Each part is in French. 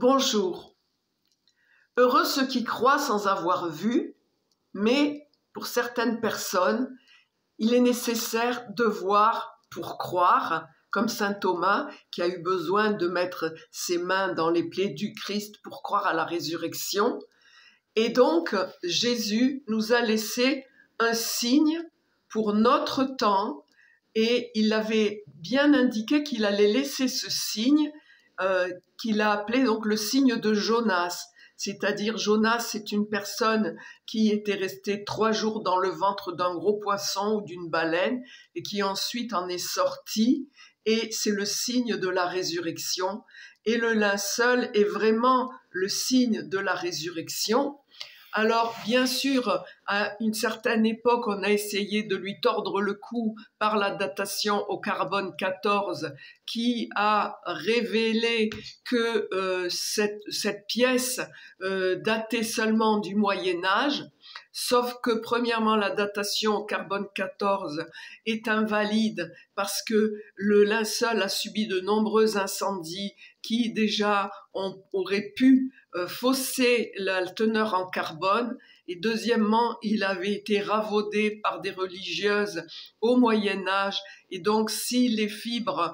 Bonjour. Heureux ceux qui croient sans avoir vu, mais pour certaines personnes, il est nécessaire de voir pour croire, comme saint Thomas qui a eu besoin de mettre ses mains dans les plaies du Christ pour croire à la résurrection. Et donc, Jésus nous a laissé un signe pour notre temps et il avait bien indiqué qu'il allait laisser ce signe qu'il a appelé donc le signe de Jonas. C'est-à-dire Jonas, c'est une personne qui était restée 3 jours dans le ventre d'un gros poisson ou d'une baleine et qui ensuite en est sorti, et c'est le signe de la résurrection. Et le linceul est vraiment le signe de la résurrection. Alors, bien sûr, à une certaine époque, on a essayé de lui tordre le cou par la datation au carbone 14 qui a révélé que cette pièce datait seulement du Moyen-Âge. Sauf que, premièrement, la datation au carbone 14 est invalide parce que le linceul a subi de nombreux incendies qui déjà auraient pu fausser la teneur en carbone. Et deuxièmement, il avait été ravaudé par des religieuses au Moyen-Âge. Et donc, si les fibres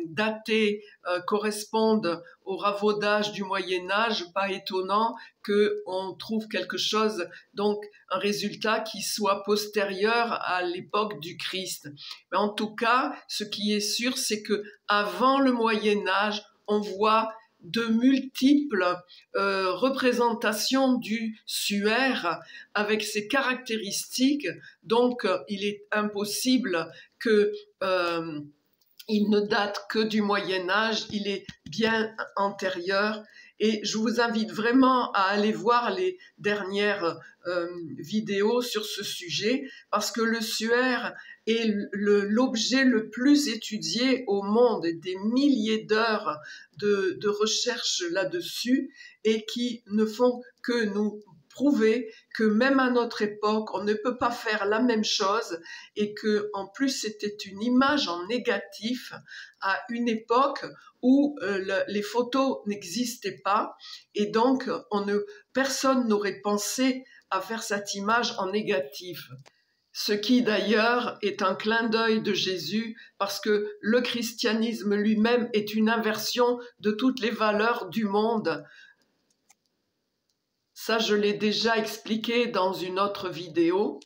datées correspondent au ravaudage du Moyen-Âge, pas étonnant qu'on trouve quelque chose, donc un résultat qui soit postérieur à l'époque du Christ. Mais en tout cas, ce qui est sûr, c'est que avant le Moyen-Âge, on voit de multiples représentations du suaire avec ses caractéristiques. Donc, il est impossible que il ne date que du Moyen-Âge, il est bien antérieur. Et je vous invite vraiment à aller voir les dernières vidéos sur ce sujet, parce que le suaire est l'objet le plus étudié au monde, des milliers d'heures de recherche là-dessus, et qui ne font que nous prouver que même à notre époque, on ne peut pas faire la même chose, et que en plus c'était une image en négatif à une époque où les photos n'existaient pas, et donc personne n'aurait pensé à faire cette image en négatif. Ce qui d'ailleurs est un clin d'œil de Jésus, parce que le christianisme lui-même est une inversion de toutes les valeurs du monde. Ça, je l'ai déjà expliqué dans une autre vidéo.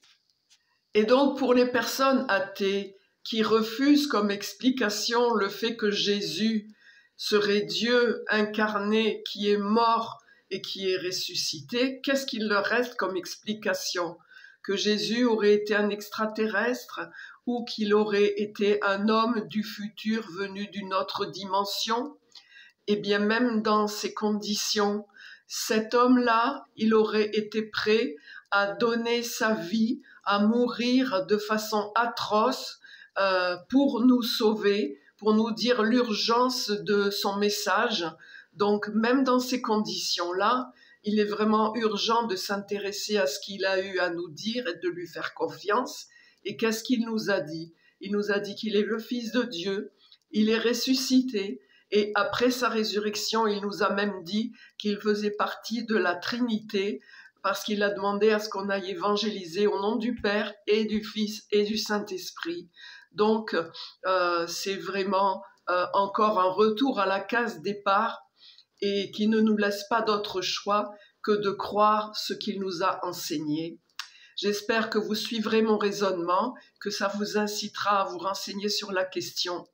Et donc, pour les personnes athées qui refusent comme explication le fait que Jésus serait Dieu incarné qui est mort et qui est ressuscité, qu'est-ce qu'il leur reste comme explication? Que Jésus aurait été un extraterrestre ou qu'il aurait été un homme du futur venu d'une autre dimension? Eh bien, même dans ces conditions, cet homme-là, il aurait été prêt à donner sa vie, à mourir de façon atroce pour nous sauver, pour nous dire l'urgence de son message. Donc, même dans ces conditions-là, il est vraiment urgent de s'intéresser à ce qu'il a eu à nous dire et de lui faire confiance. Et qu'est-ce qu'il nous a dit? Il nous a dit qu'il est le Fils de Dieu, il est ressuscité, et après sa résurrection, il nous a même dit qu'il faisait partie de la Trinité, parce qu'il a demandé à ce qu'on aille évangéliser au nom du Père et du Fils et du Saint-Esprit. Donc, c'est vraiment encore un retour à la case départ, et qui ne nous laisse pas d'autre choix que de croire ce qu'il nous a enseigné. J'espère que vous suivrez mon raisonnement, que ça vous incitera à vous renseigner sur la question.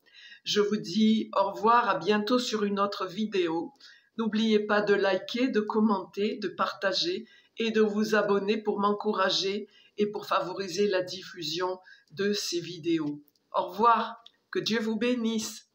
Je vous dis au revoir, à bientôt sur une autre vidéo. N'oubliez pas de liker, de commenter, de partager et de vous abonner pour m'encourager et pour favoriser la diffusion de ces vidéos. Au revoir, que Dieu vous bénisse.